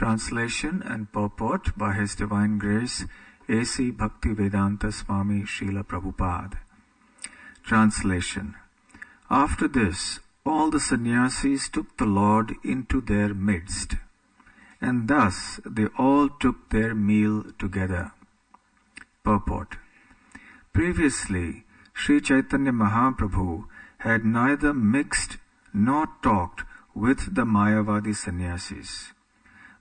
Translation and purport by His Divine Grace A.C. Bhakti Vedanta Swami Srila Prabhupada. Translation. After this, all the sannyasis took the Lord into their midst, and thus they all took their meal together. Purport. Previously, Sri Chaitanya Mahaprabhu had neither mixed nor talked with the Mayavadi sannyasis,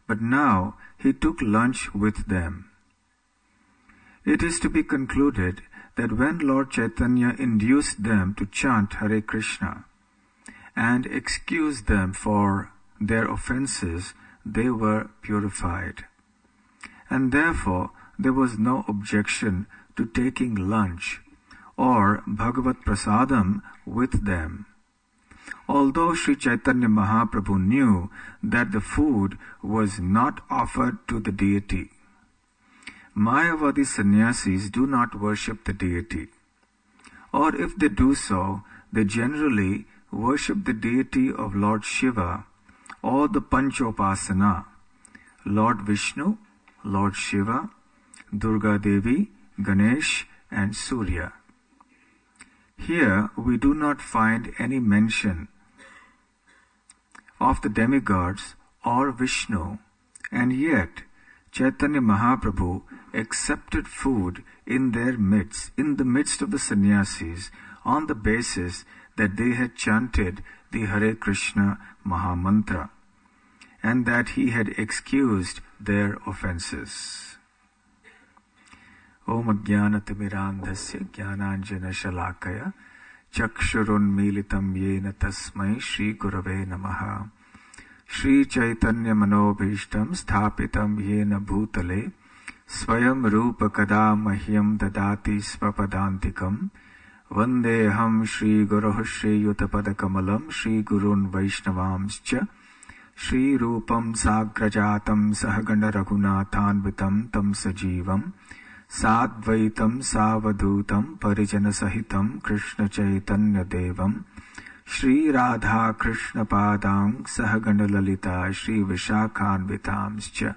but now he took lunch with them. It is to be concluded that when Lord Chaitanya induced them to chant Hare Krishna and excused them for their offenses, they were purified. And therefore there was no objection to taking lunch or Bhagavat Prasadam with them. Although Sri Chaitanya Mahaprabhu knew that the food was not offered to the deity, Mayavadi sannyasis do not worship the deity, or if they do so, they generally worship the deity of Lord Shiva or the Panchopasana, Lord Vishnu, Lord Shiva, Durga Devi, Ganesh and Surya. Here we do not find any mention of the demigods or Vishnu, and yet Chaitanya Mahaprabhu accepted food in their midst, in the midst of the sannyasis, on the basis that they had chanted the Hare Krishna Mahamantra, and that he had excused their offenses. Om Ajnanatimirandhasya Jnananjana Shalakaya Chakshurunmilitam Yena Tasmai Shri Gurave Namaha. Shri Chaitanya Manobhishtam Sthapitam Yena Bhutale Swayam Rupa Kada Mahyam Dadati Svapadantikam Vandeham Shri Guruh Shri Yutapadakamalam Shri Gurun Vaishnavamscha Shri Rupam Sagrajatam Sahagana Raghunathanvitam Tam Sajivam Sadvaitam Savadutam Parijana Sahitam Krishna Chaitanya Devam Shri Radha Krishna Padang Sahagana Lalita Shri Vishakhanvitamscha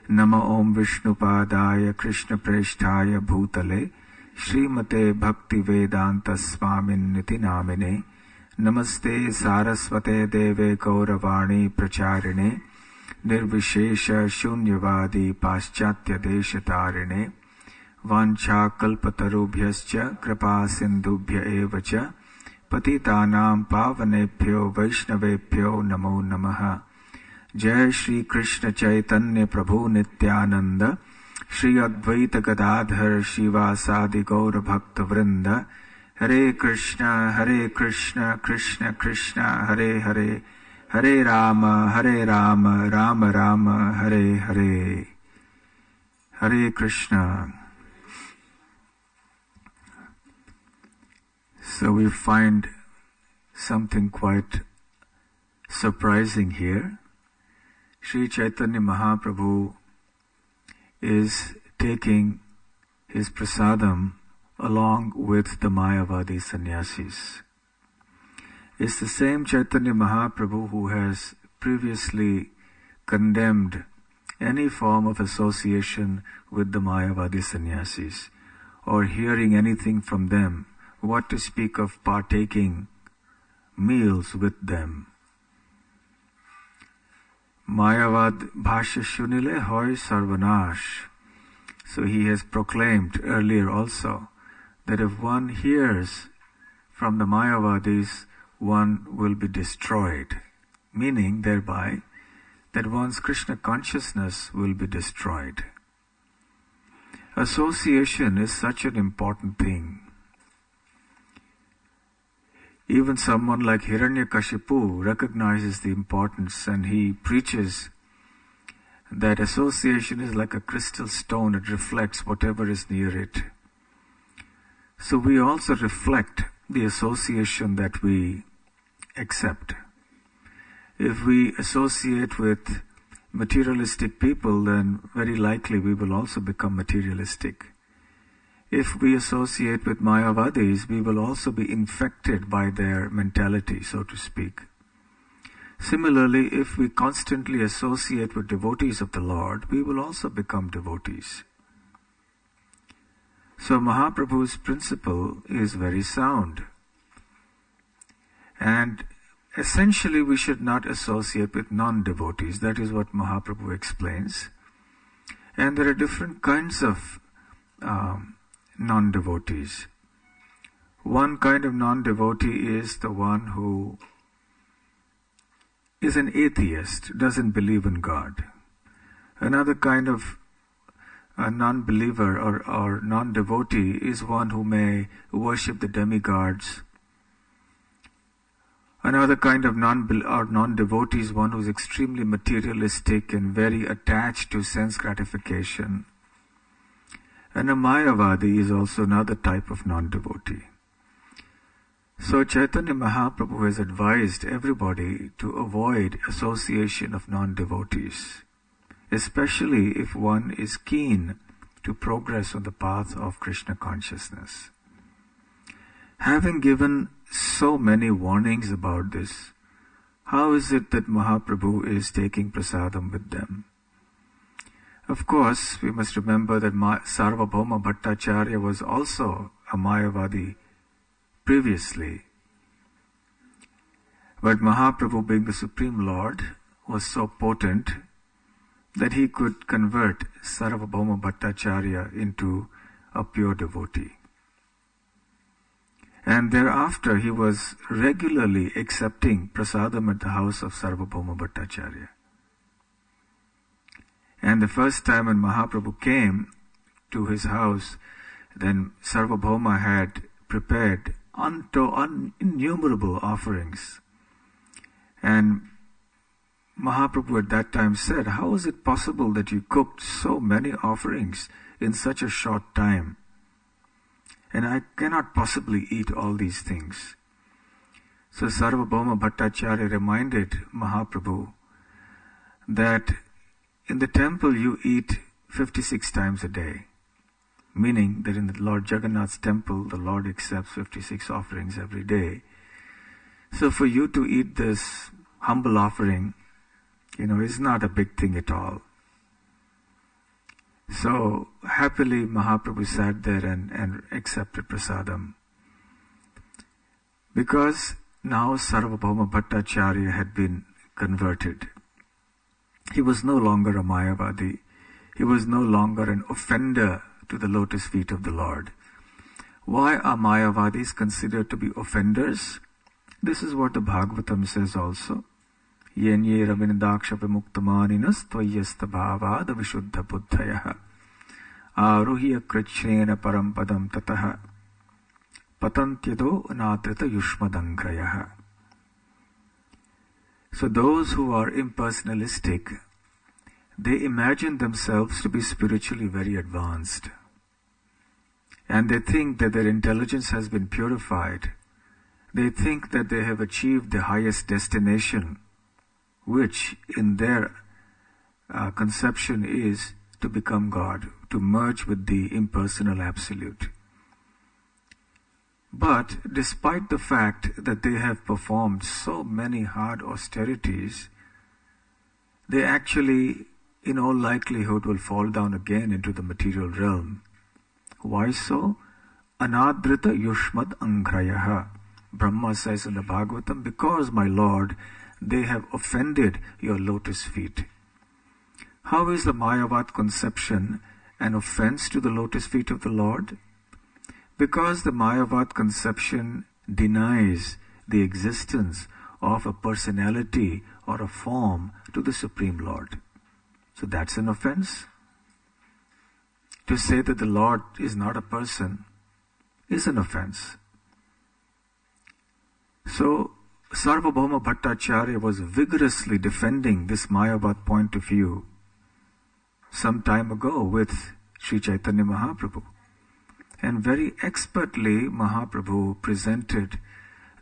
Nama Om Vishnu Padaya Krishna Preshtaya Bhutale Srimate Bhakti Vedanta Swamin Niti Namine Namaste Saraswate Deve Gauravani Pracharine Nirvishesha Shunyavadi Paschatya Deshatarine Vancha Kalpatarubhyascha Kripa Sindhubhya Evacha Patitanam Pavanebhyo Vaishnavebhyo Namo Namaha. Jai Shri Krishna Chaitanya Prabhu Nityananda Shri Advaita Gadadhar Shivasadi Gaura Bhakta Vrinda. Hare Krishna Krishna Krishna Hare Hare Hare Rama Rama Rama Hare Hare. Hare Krishna. So we find something quite surprising here. Sri Chaitanya Mahaprabhu is taking his prasadam along with the Mayavadi sannyasis. It's the same Chaitanya Mahaprabhu who has previously condemned any form of association with the Mayavadi sannyasis or hearing anything from them, what to speak of partaking meals with them. Mayavad Bhashya Shunile Hoy Sarvanash. So he has proclaimed earlier also that if one hears from the Mayavadis, one will be destroyed, meaning thereby that one's Krishna consciousness will be destroyed. Association is such an important thing. Even someone like Hiranyakashipu recognizes the importance, and he preaches that association is like a crystal stone, it reflects whatever is near it. So we also reflect the association that we accept. If we associate with materialistic people, then very likely we will also become materialistic. If we associate with Mayavadis, we will also be infected by their mentality, so to speak. Similarly, if we constantly associate with devotees of the Lord, we will also become devotees. So Mahaprabhu's principle is very sound. And essentially we should not associate with non-devotees. That is what Mahaprabhu explains. And there are different kinds of non-devotees. One kind of non-devotee is the one who is an atheist, doesn't believe in God. Another kind of a non-believer or non-devotee is one who may worship the demigods. Another kind of non-devotee is one who is extremely materialistic and very attached to sense gratification. And a Mayavadi is also another type of non-devotee. So Chaitanya Mahaprabhu has advised everybody to avoid association of non-devotees, especially if one is keen to progress on the path of Krishna consciousness. Having given so many warnings about this, how is it that Mahaprabhu is taking prasadam with them? Of course, we must remember that Sarvabhauma Bhattacharya was also a Mayavadi previously. But Mahaprabhu, being the Supreme Lord, was so potent that he could convert Sarvabhauma Bhattacharya into a pure devotee. And thereafter he was regularly accepting prasadam at the house of Sarvabhauma Bhattacharya. And the first time when Mahaprabhu came to his house, then Sarvabhauma had prepared innumerable offerings. And Mahaprabhu at that time said, "How is it possible that you cooked so many offerings in such a short time? And I cannot possibly eat all these things." So Sarvabhauma Bhattacharya reminded Mahaprabhu that in the temple you eat 56 times a day. Meaning that in the Lord Jagannath's temple, the Lord accepts 56 offerings every day. So for you to eat this humble offering, is not a big thing at all. So happily Mahaprabhu sat there and accepted prasadam. Because now Sarvabhauma Bhattacharya had been converted. He was no longer a Mayavadi. He was no longer an offender to the lotus feet of the Lord. Why are Mayavadis considered to be offenders? This is what the Bhagavatam says also. Yenye ravindaksha vimuktamaninas tvayasta bhavada vishuddha buddhayaha aruhya krichnena parampadam tataha patantyado anatrita yushmadangrayaha. So those who are impersonalistic, they imagine themselves to be spiritually very advanced. And they think that their intelligence has been purified. They think that they have achieved the highest destination, which in their conception is to become God, to merge with the impersonal absolute. But despite the fact that they have performed so many hard austerities, they actually, in all likelihood, will fall down again into the material realm. Why so? Anadrita yushmad angrayaha. Brahma says in the Bhagavatam, because, my Lord, they have offended your lotus feet. How is the Mayavad conception an offense to the lotus feet of the Lord? Because the Mayavad conception denies the existence of a personality or a form to the Supreme Lord. So that's an offense. To say that the Lord is not a person is an offense. So Sarvabhauma Bhattacharya was vigorously defending this Mayavad point of view some time ago with Sri Chaitanya Mahaprabhu. And very expertly Mahaprabhu presented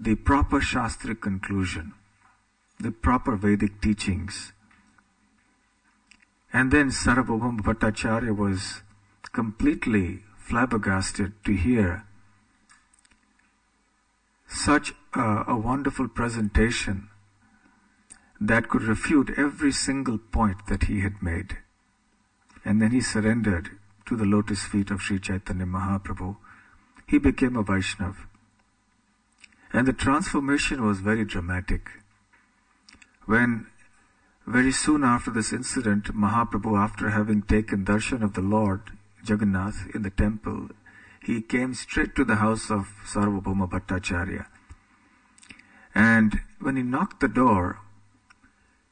the proper Shastric conclusion, the proper Vedic teachings. And then Sarvabhauma Bhattacharya was completely flabbergasted to hear such a wonderful presentation that could refute every single point that he had made. And then he surrendered to the lotus feet of Sri Chaitanya Mahaprabhu. He became a Vaishnav. And the transformation was very dramatic. When very soon after this incident, Mahaprabhu, after having taken darshan of the Lord Jagannath in the temple, he came straight to the house of Sarvabhauma Bhattacharya. And when he knocked the door,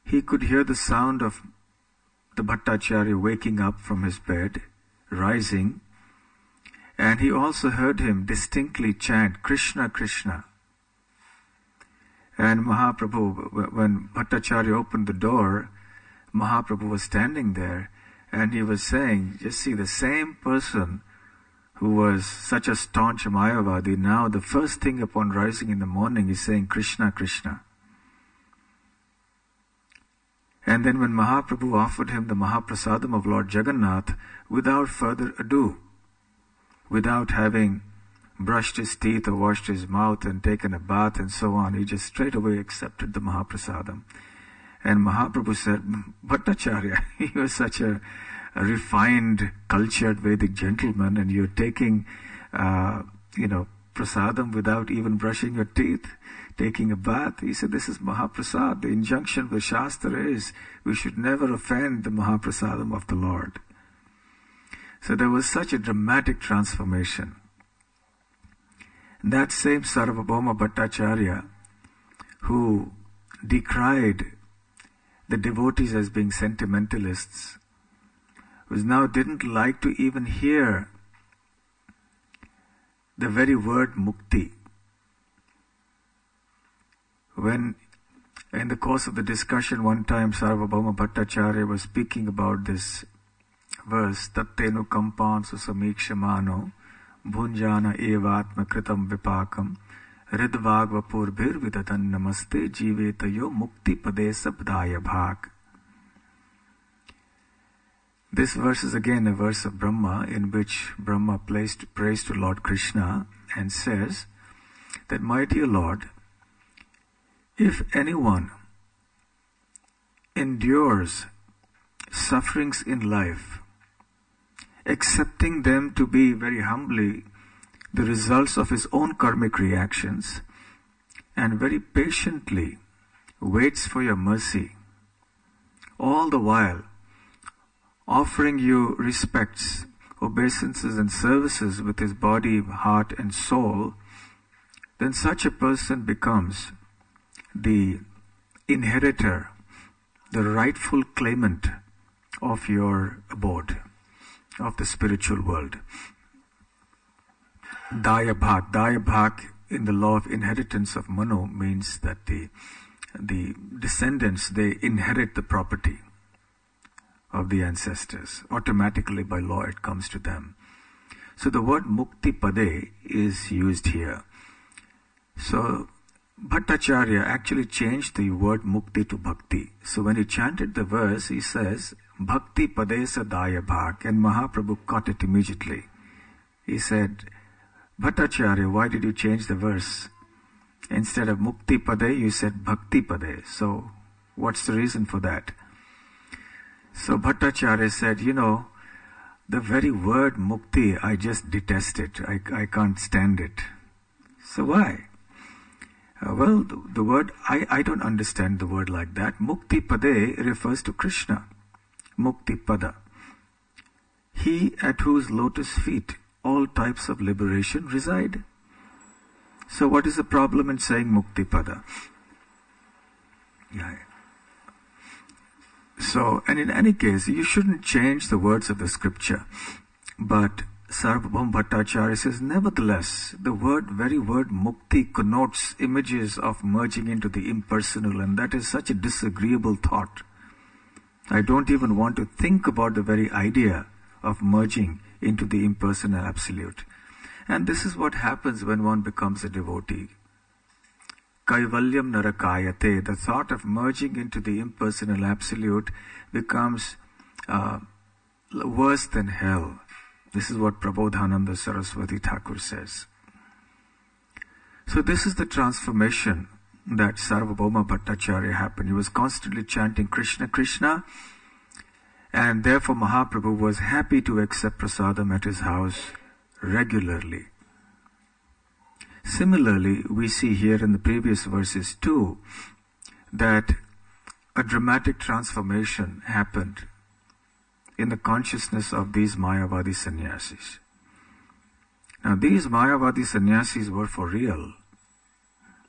he could hear the sound of the Bhattacharya waking up from his bed, rising, and he also heard him distinctly chant, Krishna, Krishna. And Mahaprabhu, when Bhattacharya opened the door, Mahaprabhu was standing there, and he was saying, just see, the same person who was such a staunch Mayavadi, now the first thing upon rising in the morning is saying, Krishna, Krishna. And then when Mahaprabhu offered him the Mahaprasadam of Lord Jagannath, without further ado, without having brushed his teeth or washed his mouth and taken a bath and so on, he just straight away accepted the Mahaprasadam. And Mahaprabhu said, Bhattacharya, you are such a refined, cultured Vedic gentleman, and you're taking, prasadam without even brushing your teeth, taking a bath. He said, this is Mahaprasad. The injunction of the Shastra is, we should never offend the Mahaprasadam of the Lord. So there was such a dramatic transformation. That same Sarvabhauma Bhattacharya, who decried the devotees as being sentimentalists, who now didn't like to even hear the very word mukti. When in the course of the discussion one time Sarvabhauma Bhattacharya was speaking about this verse, Tattenu kampam susamikshamano bhunjana evatma kritam vipakam ridvagva purbhir vidatan namaste jivetayo mukti pade sabdaya bhag. This verse is again a verse of Brahma, in which Brahma placed praise to Lord Krishna and says that, my dear Lord, if anyone endures sufferings in life, accepting them to be very humbly the results of his own karmic reactions, and very patiently waits for your mercy, all the while offering you respects, obeisances and services with his body, heart and soul, then such a person becomes the inheritor, the rightful claimant of your abode, of the spiritual world. Daya bhag in the law of inheritance of Manu means that the descendants, they inherit the property of the ancestors. Automatically by law it comes to them. So the word mukti pade is used here. So Bhattacharya actually changed the word mukti to bhakti. So when he chanted the verse, he says, Bhakti pade sadaya bhag, and Mahaprabhu caught it immediately. He said, Bhattacharya, why did you change the verse? Instead of mukti pade, you said bhakti pade. So what's the reason for that? So Bhattacharya said, the very word mukti, I just detest it. I can't stand it. So why? Well, the word, I don't understand the word like that. Mukti pade refers to Krishna. Mukti pada. He at whose lotus feet all types of liberation reside. So what is the problem in saying mukti pada? Yeah. So, and in any case, you shouldn't change the words of the scripture. But Sarvabhauma Bhattacharya says, nevertheless, the very word mukti connotes images of merging into the impersonal, and that is such a disagreeable thought. I don't even want to think about the very idea of merging into the impersonal absolute. And this is what happens when one becomes a devotee. Kaivalyam narakayate, the thought of merging into the impersonal absolute becomes worse than hell. This is what Prabodhananda Saraswati Thakur says. So this is the transformation that Sarvabhauma Bhattacharya happened. He was constantly chanting Krishna, Krishna, and therefore Mahaprabhu was happy to accept prasadam at his house regularly. Similarly, we see here in the previous verses too, that a dramatic transformation happened in the consciousness of these Mayavadi sannyasis. Now these Mayavadi sannyasis were for real.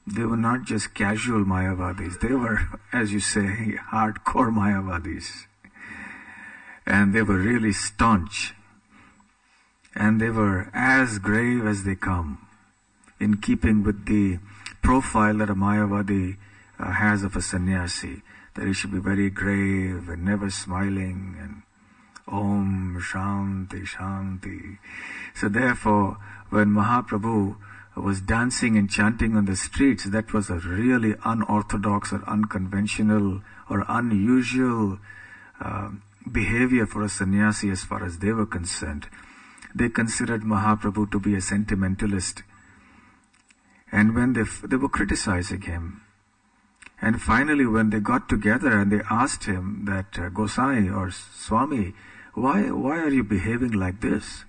They were not just casual Mayavadis. They were, as you say, hardcore Mayavadis. And they were really staunch. And they were as grave as they come, in keeping with the profile that a Mayavadi has of a sannyasi, that he should be very grave and never smiling and Om Shanti Shanti. So therefore, when Mahaprabhu was dancing and chanting on the streets, that was a really unorthodox or unconventional or unusual behavior for a sannyasi as far as they were concerned. They considered Mahaprabhu to be a sentimentalist. And when they were criticizing him, and finally when they got together and they asked him that, Gosai or Swami, why are you behaving like this?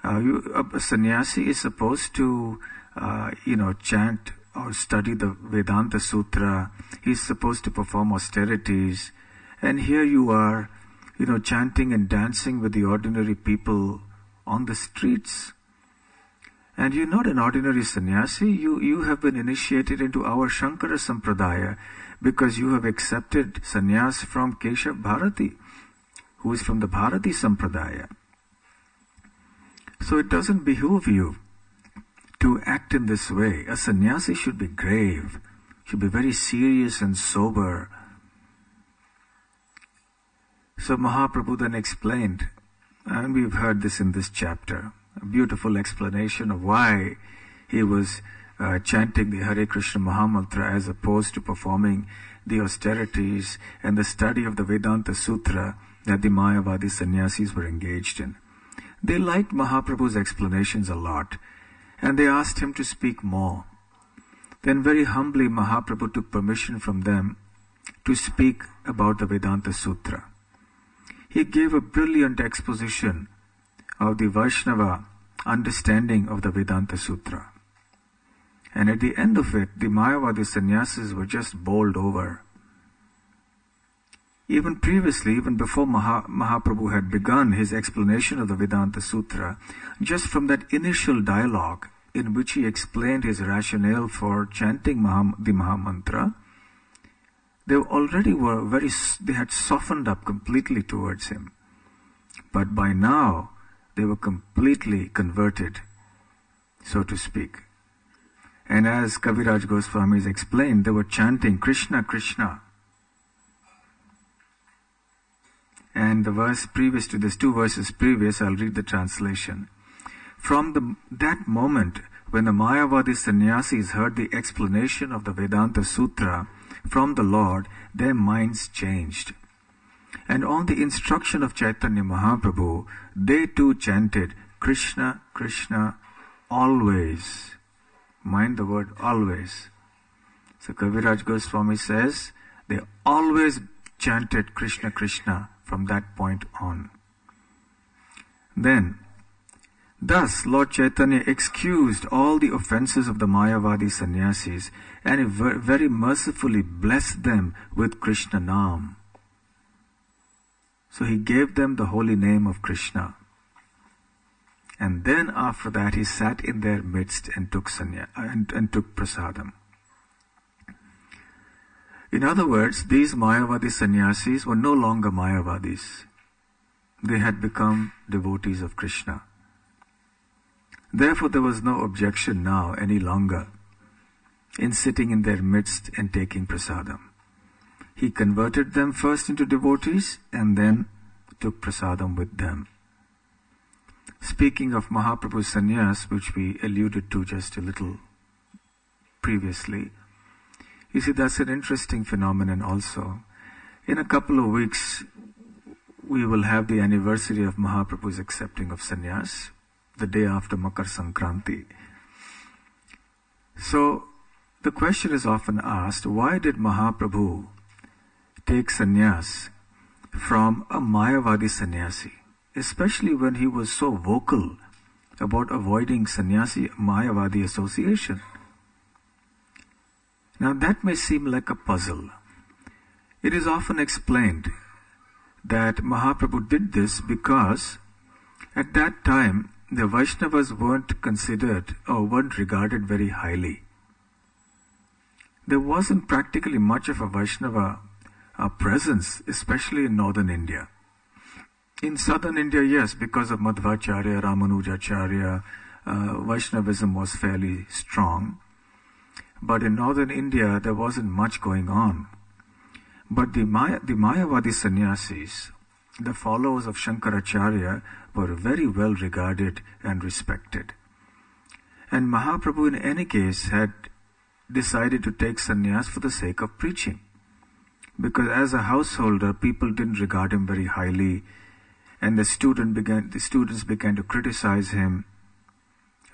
A sannyasi is supposed to, chant or study the Vedanta Sutra. He's supposed to perform austerities. And here you are, chanting and dancing with the ordinary people on the streets. And you're not an ordinary sannyasi. You have been initiated into our Shankara Sampradaya because you have accepted sannyas from Keshav Bharati, who is from the Bharati Sampradaya. So it doesn't behoove you to act in this way. A sannyasi should be grave, should be very serious and sober. So Mahaprabhu then explained, and we've heard this in this chapter, a beautiful explanation of why he was chanting the Hare Krishna Mahamantra as opposed to performing the austerities and the study of the Vedanta Sutra that the Mayavadi sannyasis were engaged in. They liked Mahaprabhu's explanations a lot, and they asked him to speak more. Then very humbly Mahaprabhu took permission from them to speak about the Vedanta Sutra. He gave a brilliant exposition of the Vaishnava understanding of the Vedanta Sutra. And at the end of it, the Mayavadi sannyasis were just bowled over. Even previously, even before Mahaprabhu had begun his explanation of the Vedanta Sutra, just from that initial dialogue in which he explained his rationale for chanting the Mahamantra, they had softened up completely towards him. But by now, they were completely converted, so to speak. And as Kaviraj Goswami has explained, they were chanting Krishna, Krishna. And the verse previous to this, 2 verses previous, I'll read the translation. From that moment, when the Mayavadi sannyasis heard the explanation of the Vedanta Sutra from the Lord, their minds changed. And on the instruction of Chaitanya Mahaprabhu, they too chanted Krishna, Krishna, always. Mind the word always. So Kaviraj Goswami says, they always chanted Krishna, Krishna from that point on. Then, thus Lord Chaitanya excused all the offenses of the Mayavadi sannyasis and he very mercifully blessed them with Krishna Nam. So he gave them the holy name of Krishna. And then after that he sat in their midst and took prasadam. In other words, these Mayavadi sannyasis were no longer Mayavadis. They had become devotees of Krishna. Therefore there was no objection now any longer in sitting in their midst and taking prasadam. He converted them first into devotees and then took prasadam with them. Speaking of Mahaprabhu's sannyas, which we alluded to just a little previously, you see, that's an interesting phenomenon also. In a couple of weeks, we will have the anniversary of Mahaprabhu's accepting of sannyas, the day after Makar Sankranti. So, the question is often asked, why did Mahaprabhu take sannyas from a Mayavadi sannyasi, especially when he was so vocal about avoiding sannyasi Mayavadi association? Now that may seem like a puzzle. It is often explained that Mahaprabhu did this because at that time the Vaishnavas weren't considered or weren't regarded very highly. There wasn't practically much of a Vaishnava presence, especially in northern India. In southern India, yes, because of Madhvacharya, Ramanujacharya, Vaishnavism was fairly strong. But in northern India, there wasn't much going on. But the Mayavadi sannyasis, the followers of Shankaracharya, were very well regarded and respected. And Mahaprabhu, in any case, had decided to take sannyas for the sake of preaching. Because as a householder, people didn't regard him very highly, and the students began to criticize him.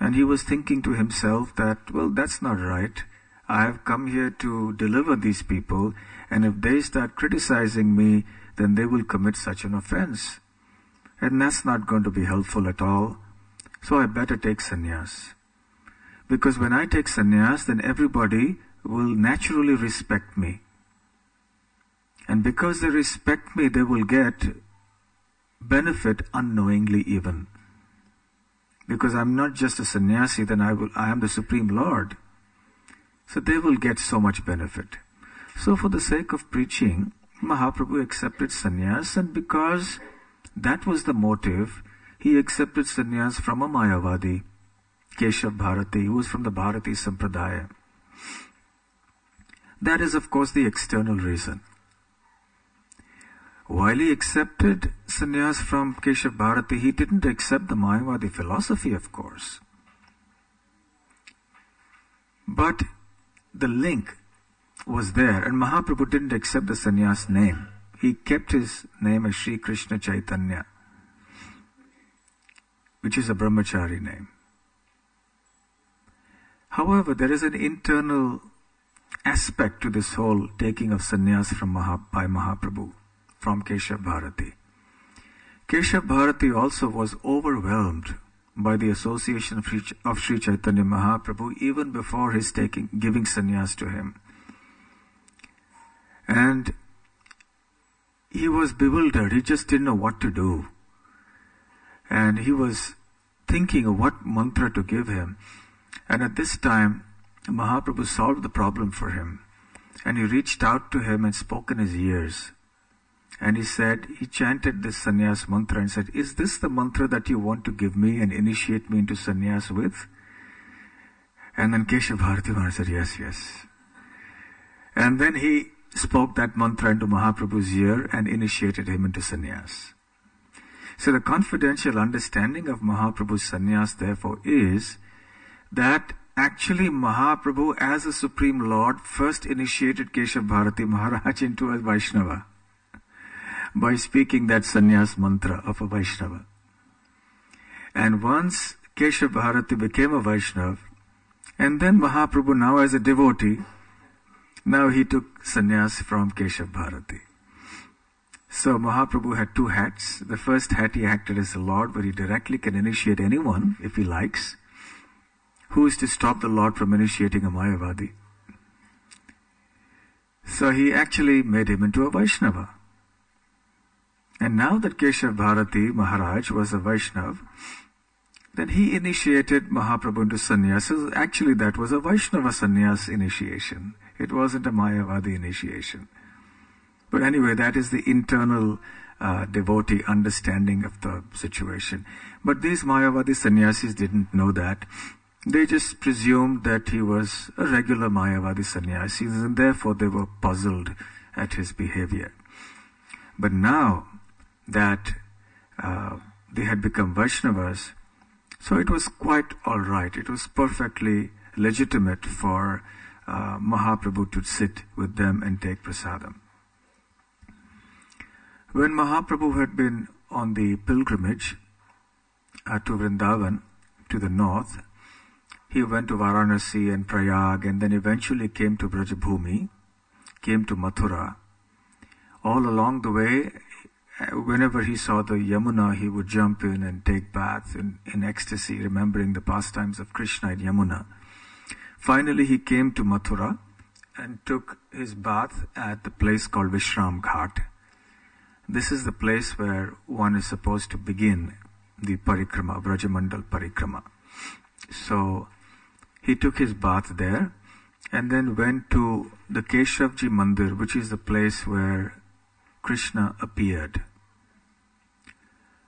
And he was thinking to himself that, well, that's not right. I have come here to deliver these people, and if they start criticizing me, then they will commit such an offense. And that's not going to be helpful at all. So I better take sannyas. Because when I take sannyas, then everybody will naturally respect me. And because they respect me, they will get benefit unknowingly even. Because I'm not just a sannyasi, then I am the Supreme Lord. So they will get so much benefit. So for the sake of preaching, Mahaprabhu accepted sannyas, and because that was the motive, he accepted sannyas from a Mayavadi, Keshav Bharati, who was from the Bharati Sampradaya. That is, of course, the external reason. While he accepted sannyas from Keshav Bharati, he didn't accept the Mayavadi philosophy, of course. But the link was there, and Mahaprabhu didn't accept the sannyas name. He kept his name as Sri Krishna Chaitanya, which is a brahmachari name. However, there is an internal aspect to this whole taking of sannyas by Mahaprabhu from Keshav Bharati. Keshav Bharati also was overwhelmed by the association of Sri Chaitanya Mahaprabhu even before his giving sannyas to him. And he was bewildered. He just didn't know what to do. And he was thinking of what mantra to give him. And at this time, Mahaprabhu solved the problem for him. And he reached out to him and spoke in his ears. And he chanted this sannyas mantra and said, "Is this the mantra that you want to give me and initiate me into sannyas with?" And then Keshav Bharati Maharaj said, "Yes, yes." And then he spoke that mantra into Mahaprabhu's ear and initiated him into sannyas. So the confidential understanding of Mahaprabhu's sannyas, therefore, is that actually Mahaprabhu, as a Supreme Lord, first initiated Keshav Bharati Maharaj into a Vaishnava by speaking that sannyas mantra of a Vaishnava. And once Keshav Bharati became a Vaishnava, and then Mahaprabhu, now as a devotee, now he took sannyas from Keshav Bharati. So Mahaprabhu had two hats. The first hat, he acted as the Lord, where he directly can initiate anyone if he likes. Who is to stop the Lord from initiating a Mayavadi? So he actually made him into a Vaishnava. And now that Keshav Bharati Maharaj was a Vaishnava, then he initiated Mahaprabhu into sannyas. So actually that was a Vaishnava sannyas initiation. It wasn't a Mayavadi initiation. But anyway, that is the internal devotee understanding of the situation. But these Mayavadi sannyasis didn't know that. They just presumed that he was a regular Mayavadi sannyasi, and therefore they were puzzled at his behavior. But now that they had become Vaishnavas, so it was quite all right. It was perfectly legitimate for Mahaprabhu to sit with them and take prasadam. When Mahaprabhu had been on the pilgrimage to Vrindavan, to the north, he went to Varanasi and Prayag, and then eventually came to Brajabhumi, came to Mathura. All along the way, whenever he saw the Yamuna, he would jump in and take baths in ecstasy, remembering the pastimes of Krishna at Yamuna. Finally, he came to Mathura and took his bath at the place called Vishram Ghat. This is the place where one is supposed to begin the parikrama, Brajamandal parikrama. So he took his bath there and then went to the Keshavji Mandir, which is the place where Krishna appeared.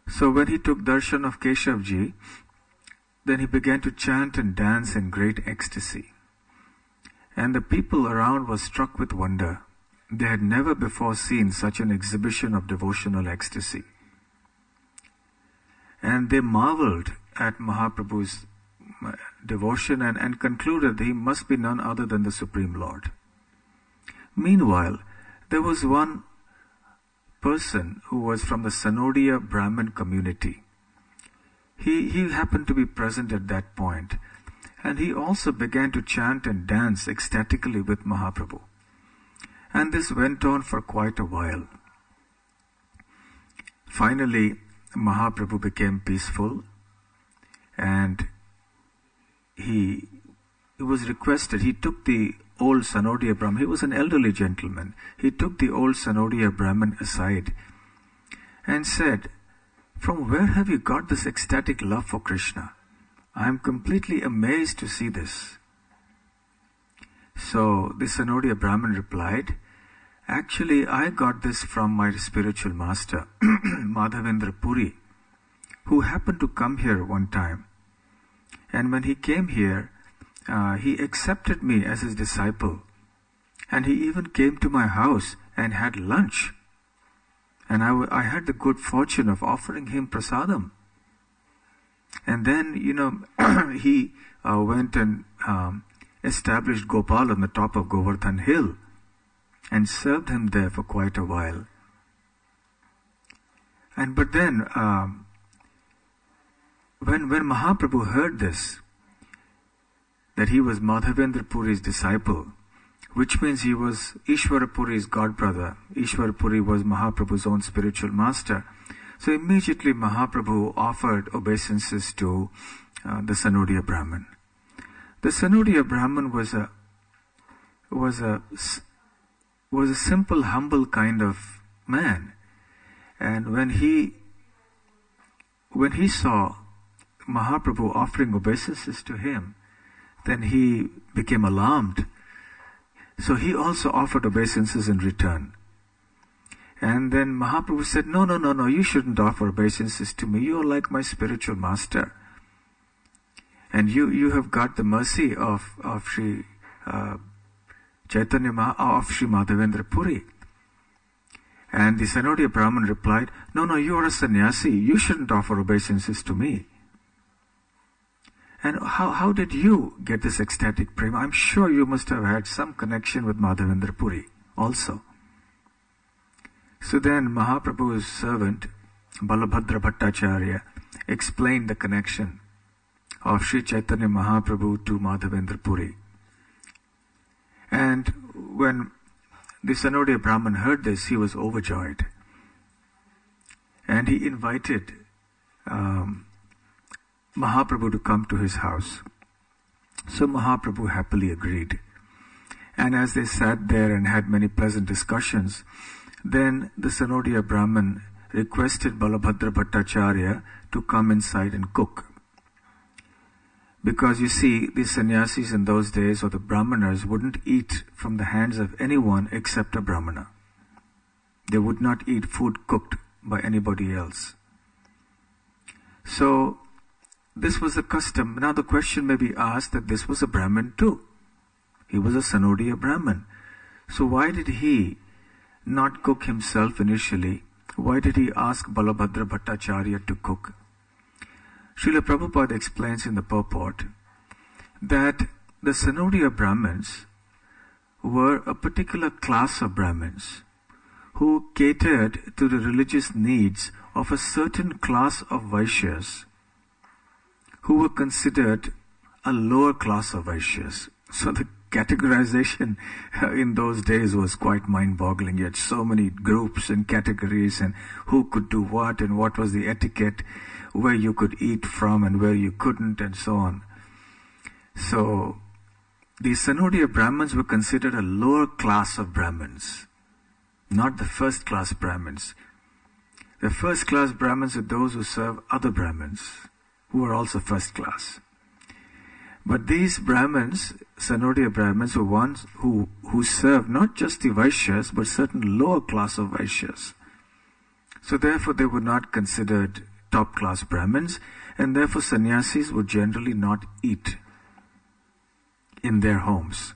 So when he took darshan of Keshavji, then he began to chant and dance in great ecstasy. And the people around were struck with wonder. They had never before seen such an exhibition of devotional ecstasy. And they marveled at Mahaprabhu's devotion and concluded that he must be none other than the Supreme Lord. Meanwhile, there was one person who was from the Sanodia Brahmin community. He happened to be present at that point, and he also began to chant and dance ecstatically with Mahaprabhu. And this went on for quite a while. Finally, Mahaprabhu became peaceful, and he was requested, he took the old Sanodia Brahmin, he was an elderly gentleman, he took the old Sanodia Brahmin aside and said, "From where have you got this ecstatic love for Krishna? I am completely amazed to see this." So the Sanodia Brahmin replied, "Actually, I got this from my spiritual master, Madhavendra Puri, who happened to come here one time. And when he came here, he accepted me as his disciple. And he even came to my house and had lunch. And I had the good fortune of offering him prasadam. And then, he went and established Gopal on the top of Govardhan Hill and served him there for quite a while. But then, when Mahaprabhu heard this, that he was Madhavendra Puri's disciple, which means he was Ishwara Puri's godbrother. Ishwara Puri was Mahaprabhu's own spiritual master. So immediately Mahaprabhu offered obeisances to the Sanodia Brahmin. The Sanodia Brahmin was a simple, humble kind of man. And when he saw Mahaprabhu offering obeisances to him, then he became alarmed. So he also offered obeisances in return. And then Mahaprabhu said, No, you shouldn't offer obeisances to me. You are like my spiritual master. And you have got the mercy of Sri Chaitanya of Sri Madhavendra Puri. And the Sanodia Brahmin replied, No, you are a sannyasi. You shouldn't offer obeisances to me. And how did you get this ecstatic prema? I'm sure you must have had some connection with Madhavendra Puri also. So then Mahaprabhu's servant, Balabhadra Bhattacharya, explained the connection of Sri Chaitanya Mahaprabhu to Madhavendra Puri. And when the Sanodia Brahmin heard this, he was overjoyed. And he invited Mahaprabhu to come to his house. So Mahaprabhu happily agreed. And as they sat there and had many pleasant discussions, then the Sanodia Brahmin requested Balabhadra Bhattacharya to come inside and cook. Because you see, the sannyasis in those days, or the brahmanas, wouldn't eat from the hands of anyone except a brahmana. They would not eat food cooked by anybody else. So this was the custom. Now the question may be asked that this was a Brahmin too. He was a Sanodia Brahmin. So why did he not cook himself initially? Why did he ask Balabhadra Bhattacharya to cook? Srila Prabhupada explains in the purport that the Sanodia Brahmins were a particular class of Brahmins who catered to the religious needs of a certain class of Vaishyas who were considered a lower class of Vaishyas. So the categorization in those days was quite mind-boggling. You had so many groups and categories, and who could do what, and what was the etiquette, where you could eat from and where you couldn't, and so on. So the Sanodia Brahmins were considered a lower class of Brahmins, not the first class Brahmins. The first class Brahmins are those who serve other Brahmins, who are also first class. But these Brahmins, Sanodia Brahmins, were ones who served not just the Vaishyas, but certain lower class of Vaishyas. So therefore they were not considered top class Brahmins, and therefore sannyasis would generally not eat in their homes.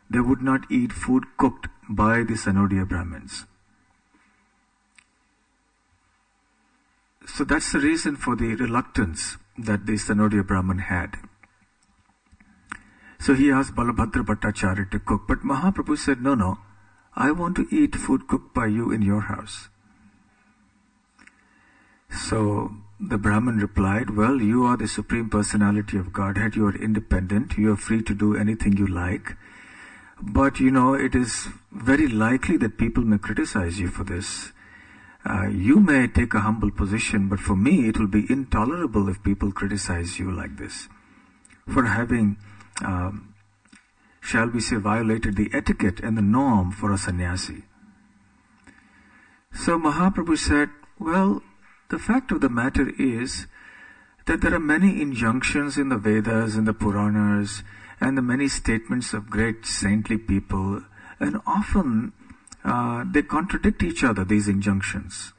They would not eat food cooked by the Sanodia Brahmins. So that's the reason for the reluctance that the Sanodia Brahmin had. So he asked Balabhadra Bhattacharya to cook, but Mahaprabhu said, no, I want to eat food cooked by you in your house. So the Brahmin replied, well, you are the Supreme Personality of Godhead, you are independent, you are free to do anything you like. But it is very likely that people may criticize you for this. You may take a humble position, but for me it will be intolerable if people criticize you like this, for having, shall we say, violated the etiquette and the norm for a sannyasi. So Mahaprabhu said, well, the fact of the matter is that there are many injunctions in the Vedas and the Puranas and the many statements of great saintly people, and often they contradict each other, these injunctions.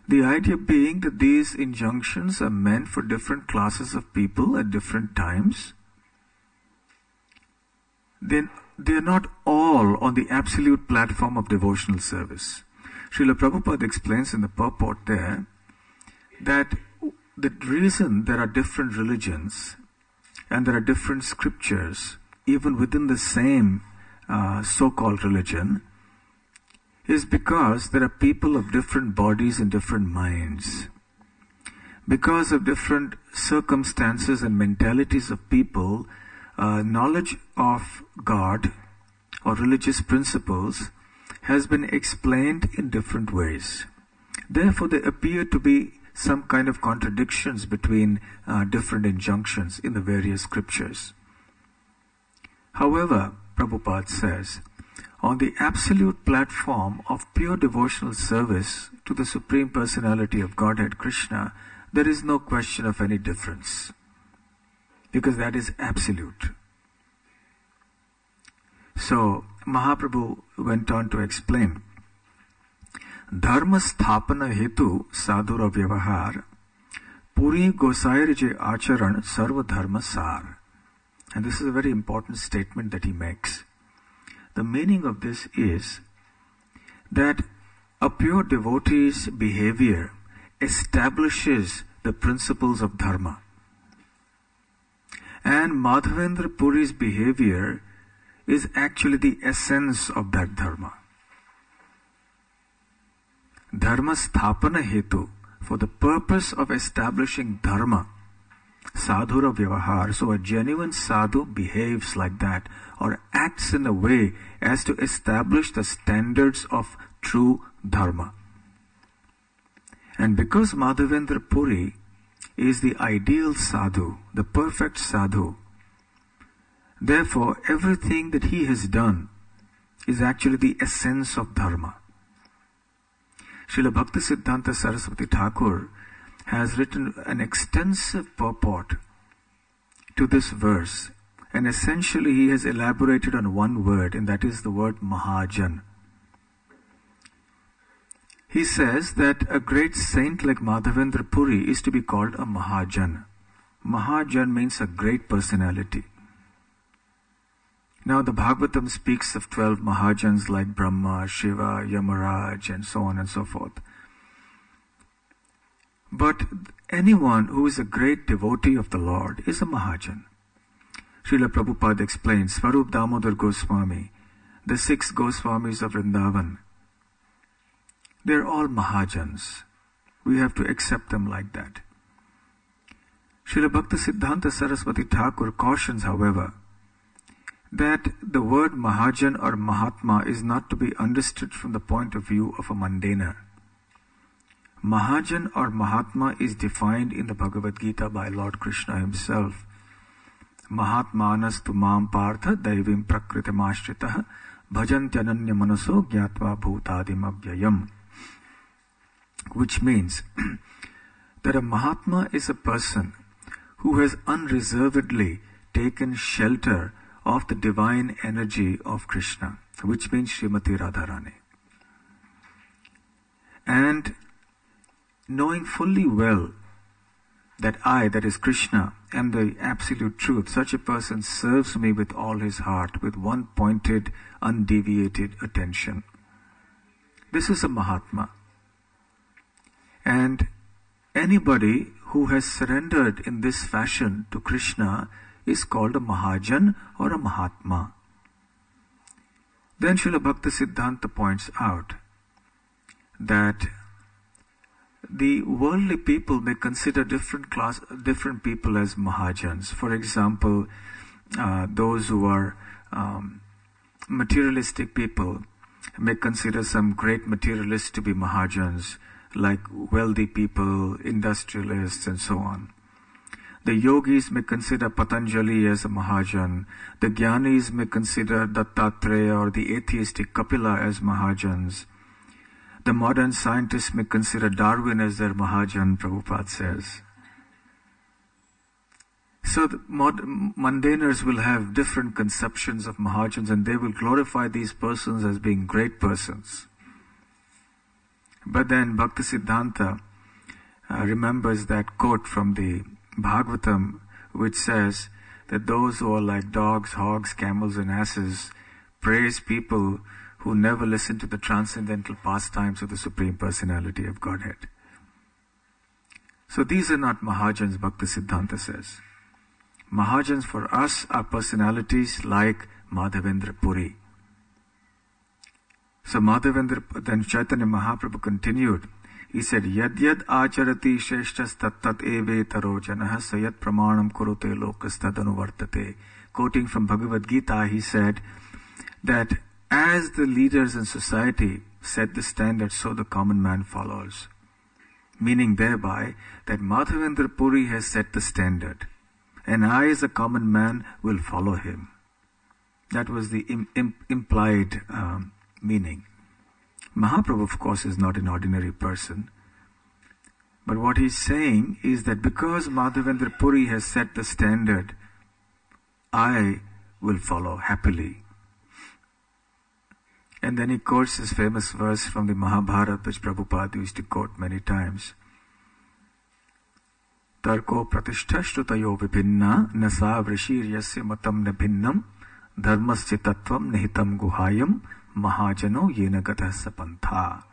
The idea being that these injunctions are meant for different classes of people at different times. Then they are not all on the absolute platform of devotional service. Srila Prabhupada explains in the purport there that the reason there are different religions and there are different scriptures even within the same so-called religion is because there are people of different bodies and different minds. Because of different circumstances and mentalities of people, knowledge of God or religious principles has been explained in different ways. Therefore, there appear to be some kind of contradictions between different injunctions in the various scriptures. However, Prabhupada says, on the absolute platform of pure devotional service to the Supreme Personality of Godhead Krishna, there is no question of any difference, because that is absolute. So Mahaprabhu went on to explain, Dharma sthapana hetu sadhura vyavahar puri gosair je acharan sarva dharma sar. And this is a very important statement that he makes. The meaning of this is that a pure devotee's behavior establishes the principles of dharma. And Madhavendra Puri's behavior is actually the essence of that dharma. Dharma sthapana hetu, for the purpose of establishing dharma, sadhura vyavahar, so a genuine sadhu behaves like that or acts in a way as to establish the standards of true dharma. And because Madhavendra Puri is the ideal sadhu, the perfect sadhu, therefore everything that he has done is actually the essence of dharma. Srila Bhaktisiddhanta Saraswati Thakur has written an extensive purport to this verse, and essentially he has elaborated on one word, and that is the word Mahajan. He says that a great saint like Madhavendra Puri is to be called a Mahajan. Mahajan means a great personality. Now the Bhagavatam speaks of 12 Mahajans like Brahma, Shiva, Yamaraj, and so on and so forth. But anyone who is a great devotee of the Lord is a Mahajan. Srila Prabhupada explains, Swarup Damodar Goswami, the 6 Goswamis of Vrindavan, they're all Mahajans. We have to accept them like that. Srila Bhaktisiddhanta Saraswati Thakur cautions, however, that the word Mahajan or Mahatma is not to be understood from the point of view of a mundaner. Mahajan or Mahatma is defined in the Bhagavad Gita by Lord Krishna himself. Mahatmanas tu mam partha daivim prakritimashritah bhajantyananya manaso gyatva bhutadim avyayam. Which means that a Mahatma is a person who has unreservedly taken shelter of the divine energy of Krishna, which means Srimati Radharani. And knowing fully well that I, that is Krishna, am the absolute truth, such a person serves me with all his heart, with one pointed, undeviated attention. This is a Mahatma. And anybody who has surrendered in this fashion to Krishna is called a Mahajan or a Mahatma. Then Srila Bhaktisiddhanta points out that the worldly people may consider different people as Mahajans. For example, those who are materialistic people may consider some great materialists to be Mahajans, like wealthy people, industrialists, and so on. The yogis may consider Patanjali as a Mahajan. The Jnanis may consider Dattatreya or the atheistic Kapila as Mahajans. The modern scientists may consider Darwin as their Mahajan, Prabhupada says. So the mundaners will have different conceptions of Mahajans, and they will glorify these persons as being great persons. But then Bhaktisiddhanta remembers that quote from the Bhagavatam, which says that those who are like dogs, hogs, camels and asses praise people who never listen to the transcendental pastimes of the Supreme Personality of Godhead. So these are not Mahajans, Bhaktisiddhanta says. Mahajans for us are personalities like Madhavendra Puri. So then Chaitanya Mahaprabhu continued. He said, Yad yad acharati shreshtas tattat eve tarojanah sayat pramanam kurute lokas tadanuvartate. Quoting from Bhagavad Gita, he said that as the leaders in society set the standard, so the common man follows. Meaning thereby that Madhavendra Puri has set the standard, and I as a common man will follow him. That was the implied meaning. Mahaprabhu, of course, is not an ordinary person. But what he's saying is that because Madhavendra Puri has set the standard, I will follow happily. And then he quotes this famous verse from the Mahabharata, which Prabhupada used to quote many times. Tarko pratishtashtrutayo vibhinna nasa vrishiryasya matam nabhinnam dharmasya tattvam nihitam guhayam mahajano yena gatah sapantha.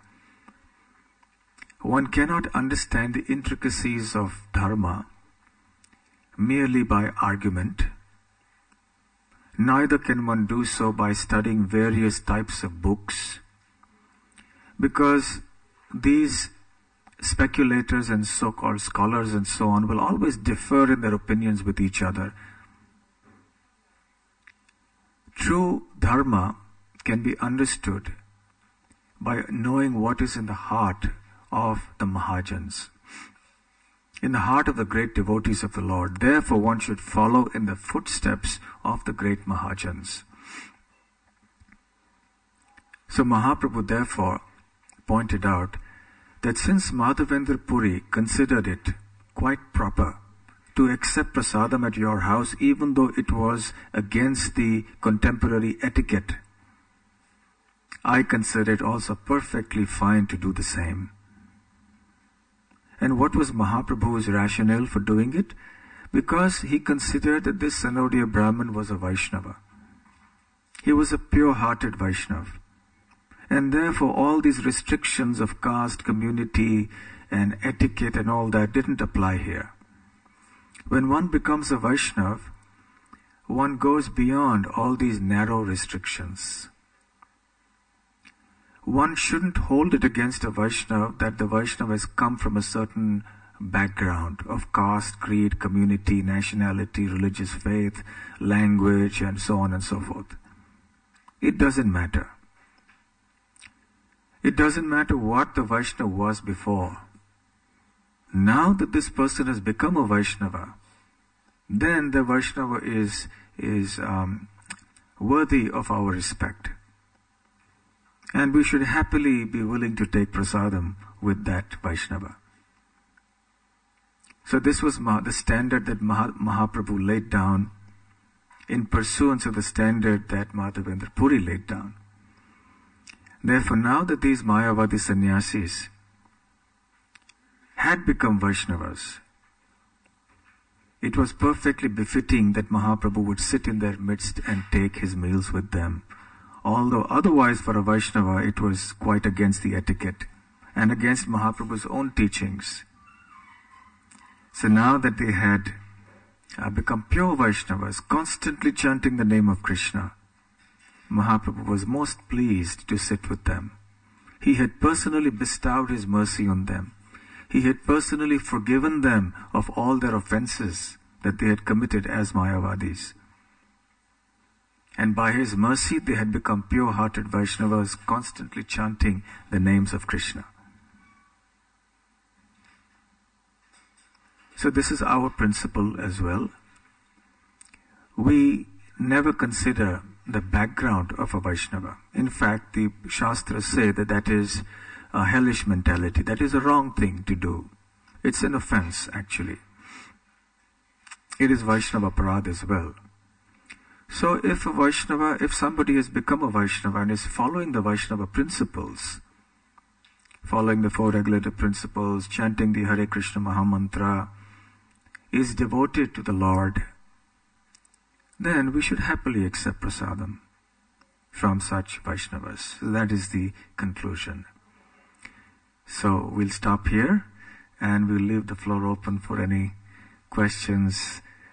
One cannot understand the intricacies of dharma merely by argument. Neither can one do so by studying various types of books, because these speculators and so-called scholars and so on will always differ in their opinions with each other. True dharma can be understood by knowing what is in the heart of the Mahajans, in the heart of the great devotees of the Lord. Therefore, one should follow in the footsteps of the great Mahajans. So Mahaprabhu therefore pointed out that since Madhavendra Puri considered it quite proper to accept prasadam at your house, even though it was against the contemporary etiquette, I consider it also perfectly fine to do the same. And what was Mahaprabhu's rationale for doing it? Because he considered that this Sanodiya Brahmin was a Vaishnava. He was a pure-hearted Vaishnava. And therefore all these restrictions of caste, community and etiquette and all that didn't apply here. When one becomes a Vaishnava, one goes beyond all these narrow restrictions. One shouldn't hold it against a Vaishnava that the Vaishnava has come from a certain background of caste, creed, community, nationality, religious faith, language, and so on and so forth. It doesn't matter. It doesn't matter what the Vaishnava was before. Now that this person has become a Vaishnava, then the Vaishnava is worthy of our respect. And we should happily be willing to take prasadam with that Vaishnava. So this was the standard that Mahaprabhu laid down in pursuance of the standard that Madhavendra Puri laid down. Therefore, now that these Mayavadi sannyasis had become Vaishnavas, it was perfectly befitting that Mahaprabhu would sit in their midst and take his meals with them. Although otherwise for a Vaishnava it was quite against the etiquette and against Mahaprabhu's own teachings. So now that they had become pure Vaishnavas, constantly chanting the name of Krishna, Mahaprabhu was most pleased to sit with them. He had personally bestowed his mercy on them. He had personally forgiven them of all their offenses that they had committed as Mayavadis. And by his mercy, they had become pure-hearted Vaishnavas, constantly chanting the names of Krishna. So this is our principle as well. We never consider the background of a Vaishnava. In fact, the Shastras say that that is a hellish mentality. That is a wrong thing to do. It's an offense, actually. It is Vaishnava Parad as well. So if somebody has become a Vaishnava and is following the Vaishnava principles, following the four regulative principles, chanting the Hare Krishna Mahamantra, is devoted to the Lord, then we should happily accept prasadam from such Vaishnavas. So that is the conclusion. So we'll stop here and we'll leave the floor open for any questions